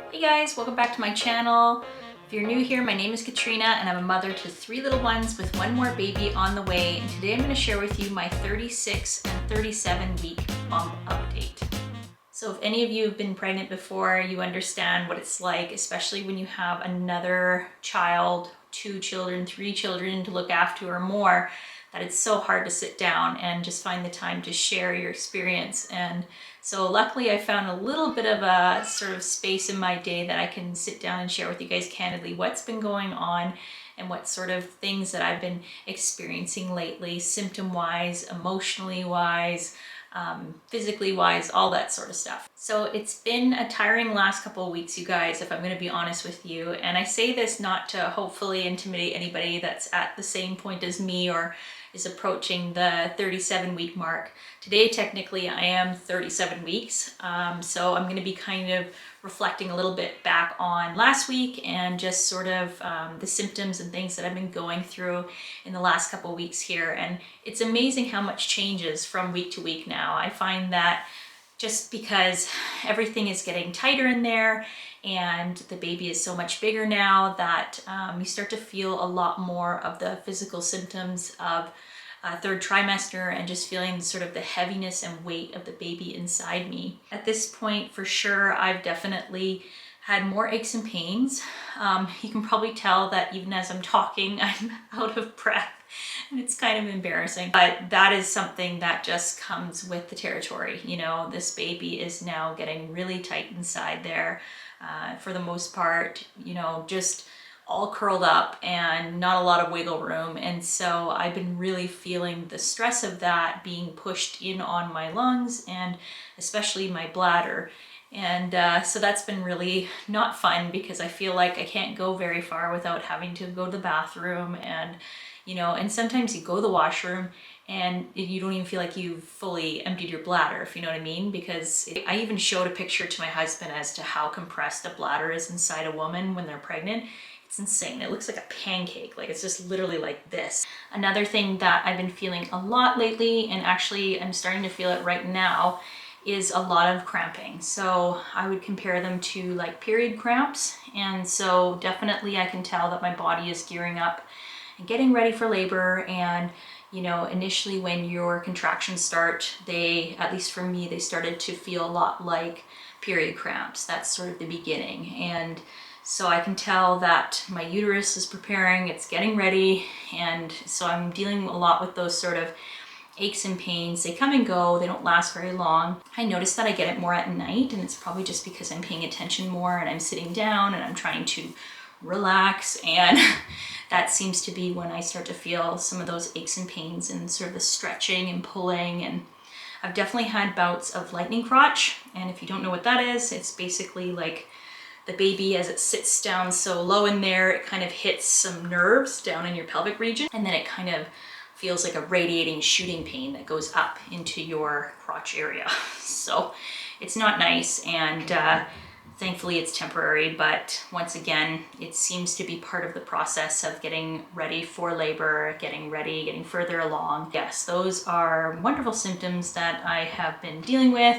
Hey guys, welcome back to my channel. If you're new here, my name is Katrina and I'm a mother to 3 little ones with 1 more baby on the way. And today I'm going to share with you my 36 and 37 week bump update. So if any of you have been pregnant before, you understand what it's like, especially when you have another child, 2 children, 3 children to look after or more, that it's so hard to sit down and just find the time to share your experience. And so luckily I found a little bit of a sort of space in my day that I can sit down and share with you guys candidly what's been going on and what sort of things that I've been experiencing lately, symptom-wise, emotionally-wise, physically wise, all that sort of stuff. So it's been a tiring last couple of weeks, you guys, if I'm going to be honest with you. And I say this not to hopefully intimidate anybody that's at the same point as me or is approaching the 37 week mark. Today, technically, I am 37 weeks. So I'm going to be kind of reflecting a little bit back on last week and just sort of the symptoms and things that I've been going through in the last couple of weeks here. And it's amazing how much changes from week to week now. I find that just because everything is getting tighter in there and the baby is so much bigger now that you start to feel a lot more of the physical symptoms of third trimester and just feeling sort of the heaviness and weight of the baby inside me. At this point, for sure, I've definitely had more aches and pains. You can probably tell that even as I'm talking, I'm out of breath. And it's kind of embarrassing, but that is something that just comes with the territory. You know, this baby is now getting really tight inside there for the most part, you know, just all curled up and not a lot of wiggle room. And so I've been really feeling the stress of that being pushed in on my lungs and especially my bladder. And so that's been really not fun because I feel like I can't go very far without having to go to the bathroom and, you know, and sometimes you go to the washroom and you don't even feel like you've fully emptied your bladder, if you know what I mean, because I even showed a picture to my husband as to how compressed a bladder is inside a woman when they're pregnant. It's insane. It looks like a pancake. Like it's just literally like this. Another thing that I've been feeling a lot lately, and actually I'm starting to feel it right now, is a lot of cramping. So I would compare them to like period cramps. And so definitely I can tell that my body is gearing up and getting ready for labor. And you know, initially when your contractions start, they, at least for me, they started to feel a lot like period cramps. That's sort of the beginning. And so I can tell that my uterus is preparing, it's getting ready. And so I'm dealing a lot with those sort of aches and pains. They come and go, they don't last very long. I notice that I get it more at night, and it's probably just because I'm paying attention more and I'm sitting down and I'm trying to relax, and that seems to be when I start to feel some of those aches and pains and sort of the stretching and pulling. And I've definitely had bouts of lightning crotch, and if you don't know what that is, it's basically like the baby, as it sits down so low in there, it kind of hits some nerves down in your pelvic region, and then it kind of feels like a radiating shooting pain that goes up into your crotch area. So it's not nice, and thankfully it's temporary, but once again, it seems to be part of the process of getting ready for labor, getting ready, getting further along. Yes, those are wonderful symptoms that I have been dealing with.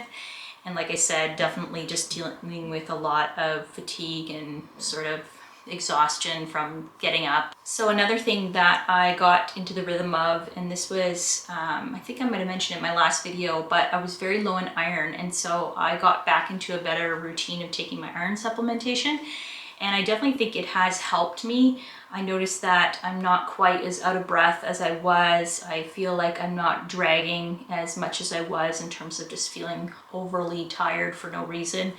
And like I said, definitely just dealing with a lot of fatigue and sort of exhaustion from getting up. So another thing that I got into the rhythm of, and this was, I think I might have mentioned it in my last video, but I was very low in iron. And so I got back into a better routine of taking my iron supplementation. And I definitely think it has helped me. I noticed that I'm not quite as out of breath as I was. I feel like I'm not dragging as much as I was in terms of just feeling overly tired for no reason.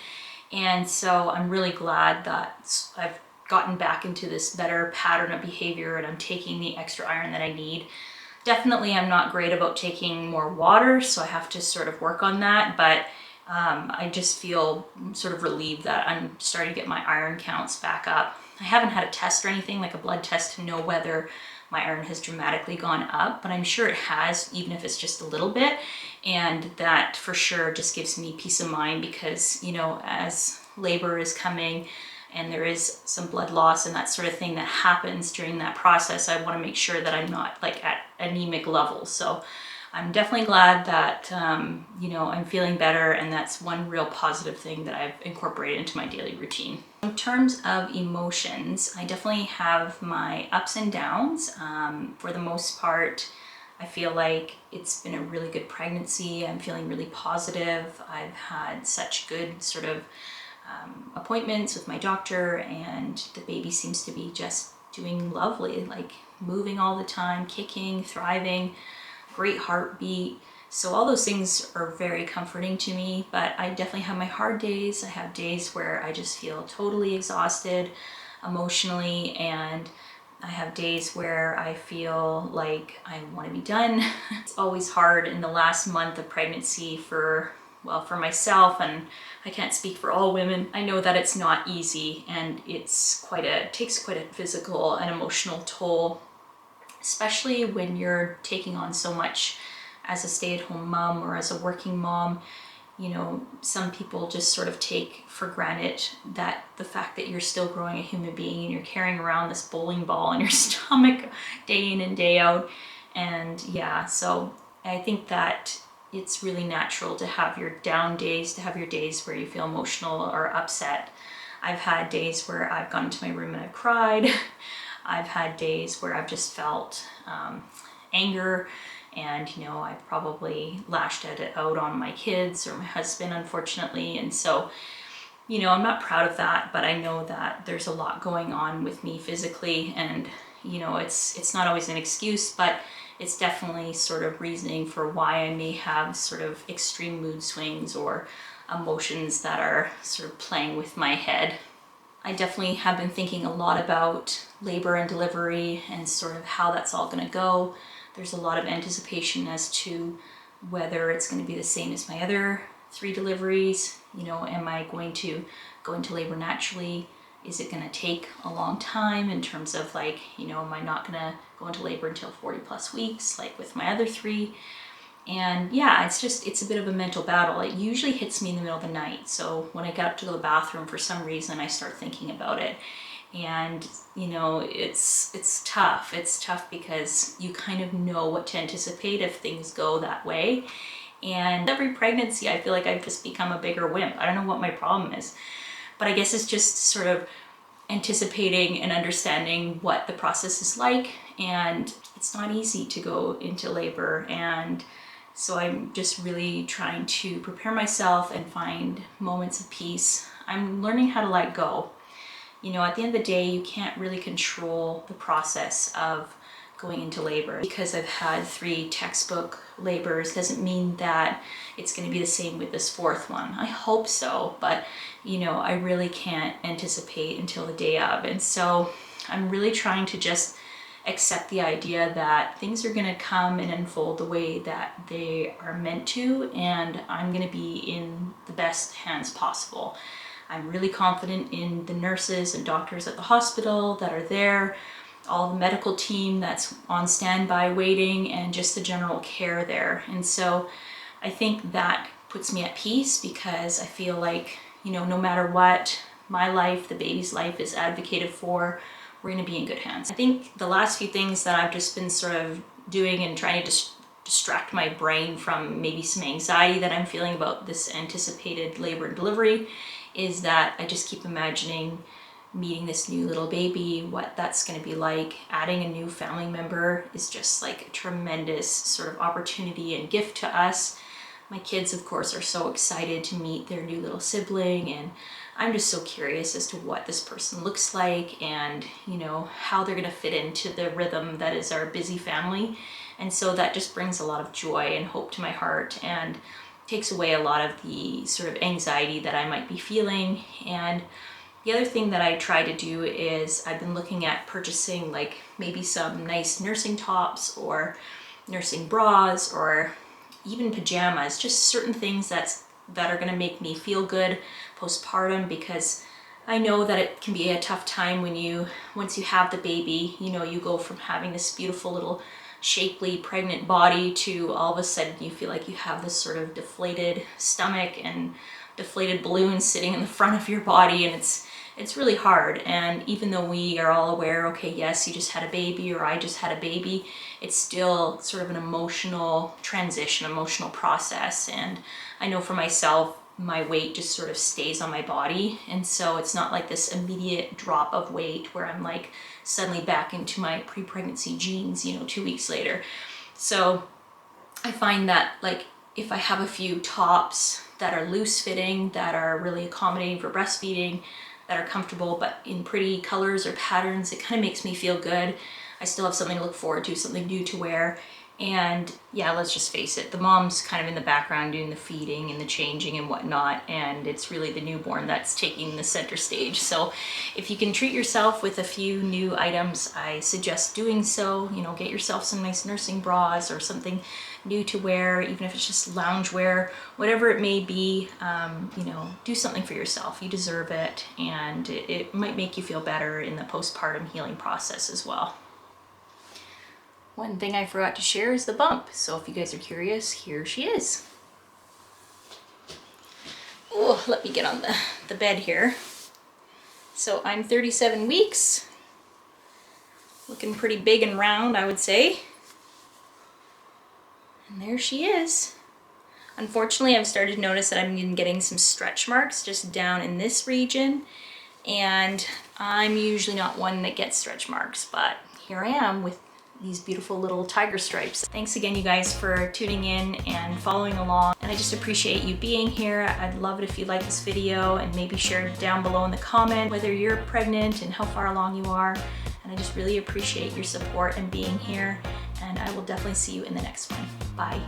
And so I'm really glad that I've gotten back into this better pattern of behavior and I'm taking the extra iron that I need. Definitely I'm not great about taking more water, so I have to sort of work on that, but I just feel sort of relieved that I'm starting to get my iron counts back up. I haven't had a test or anything like a blood test to know whether my iron has dramatically gone up, but I'm sure it has, even if it's just a little bit. And that for sure just gives me peace of mind because, you know, as labor is coming and there is some blood loss and that sort of thing that happens during that process, I want to make sure that I'm not like at anemic levels. So I'm definitely glad that, you know, I'm feeling better, and that's one real positive thing that I've incorporated into my daily routine. In terms of emotions, I definitely have my ups and downs. For the most part, I feel like it's been a really good pregnancy. I'm feeling really positive. I've had such good sort of appointments with my doctor, and the baby seems to be just doing lovely, like moving all the time, kicking, thriving, great heartbeat. So all those things are very comforting to me, but I definitely have my hard days. I have days where I just feel totally exhausted emotionally, and I have days where I feel like I want to be done. It's always hard in the last month of pregnancy for myself, and I can't speak for all women. I know that it's not easy, and it takes quite a physical and emotional toll, especially when you're taking on so much as a stay-at-home mom or as a working mom. You know, some people just sort of take for granted that the fact that you're still growing a human being and you're carrying around this bowling ball in your stomach day in and day out. And yeah, so I think that it's really natural to have your down days, to have your days where you feel emotional or upset. I've had days where I've gone into my room and I've cried. I've had days where I've just felt anger, and you know, I've probably lashed out on my kids or my husband, unfortunately. And so, you know, I'm not proud of that, but I know that there's a lot going on with me physically, and you know, it's not always an excuse, but it's definitely sort of reasoning for why I may have sort of extreme mood swings or emotions that are sort of playing with my head. I definitely have been thinking a lot about labor and delivery and sort of how that's all going to go. There's a lot of anticipation as to whether it's going to be the same as my other 3 deliveries. You know, am I going to go into labor naturally? Is it going to take a long time in terms of, like, you know, am I not going to go into labor until 40 plus weeks like with my other 3? And yeah, it's a bit of a mental battle. It usually hits me in the middle of the night. So when I get up to go to the bathroom, for some reason, I start thinking about it. And you know, it's tough. It's tough because you kind of know what to anticipate if things go that way. And every pregnancy, I feel like I've just become a bigger wimp. I don't know what my problem is, but I guess it's just sort of anticipating and understanding what the process is like. And it's not easy to go into labor, and so I'm just really trying to prepare myself and find moments of peace. I'm learning how to let go. You know, at the end of the day, you can't really control the process of going into labor. Because I've had 3 textbook labors doesn't mean that it's going to be the same with this 4th one. I hope so, but you know, I really can't anticipate until the day of. And so I'm really trying to just accept the idea that things are going to come and unfold the way that they are meant to, and I'm going to be in the best hands possible. I'm really confident in the nurses and doctors at the hospital that are there, all the medical team that's on standby waiting, and just the general care there. And so I think that puts me at peace, because I feel like, you know, no matter what, my life, the baby's life is advocated for, we're going to be in good hands. I think the last few things that I've just been sort of doing and trying to distract my brain from maybe some anxiety that I'm feeling about this anticipated labor and delivery is that I just keep imagining meeting this new little baby, what that's going to be like. Adding a new family member is just like a tremendous sort of opportunity and gift to us. My kids, of course, are so excited to meet their new little sibling, and I'm just so curious as to what this person looks like, and you know, how they're going to fit into the rhythm that is our busy family. And so that just brings a lot of joy and hope to my heart, and takes away a lot of the sort of anxiety that I might be feeling. And the other thing that I try to do is I've been looking at purchasing like maybe some nice nursing tops or nursing bras or even pajamas, just certain things that are going to make me feel good postpartum, because I know that it can be a tough time when once you have the baby, you know, you go from having this beautiful little shapely pregnant body to all of a sudden you feel like you have this sort of deflated stomach and deflated balloon sitting in the front of your body, and it's it's really hard. And even though we are all aware, okay, yes, you just had a baby, or I just had a baby, it's still sort of an emotional transition, emotional process. And I know for myself, my weight just sort of stays on my body. And so it's not like this immediate drop of weight where I'm like suddenly back into my pre-pregnancy jeans, you know, 2 weeks later. So I find that like if I have a few tops that are loose fitting, that are really accommodating for breastfeeding, that are comfortable, but in pretty colors or patterns, it kind of makes me feel good. I still have something to look forward to, something new to wear. And yeah, let's just face it, the mom's kind of in the background doing the feeding and the changing and whatnot, and it's really the newborn that's taking the center stage. So if you can treat yourself with a few new items, I suggest doing so. You know, get yourself some nice nursing bras or something new to wear, even if it's just lounge wear, whatever it may be. You know, do something for yourself. You deserve it, and it might make you feel better in the postpartum healing process as well. One thing I forgot to share is the bump. So if you guys are curious, here she is. Oh, let me get on the bed here. So I'm 37 weeks, looking pretty big and round, I would say. And there she is. Unfortunately, I've started to notice that I'm getting some stretch marks just down in this region. And I'm usually not one that gets stretch marks, but here I am with these beautiful little tiger stripes. Thanks again, you guys, for tuning in and following along. And I just appreciate you being here. I'd love it if you like this video and maybe share it down below in the comment whether you're pregnant and how far along you are. And I just really appreciate your support and being here. And I will definitely see you in the next one. Bye.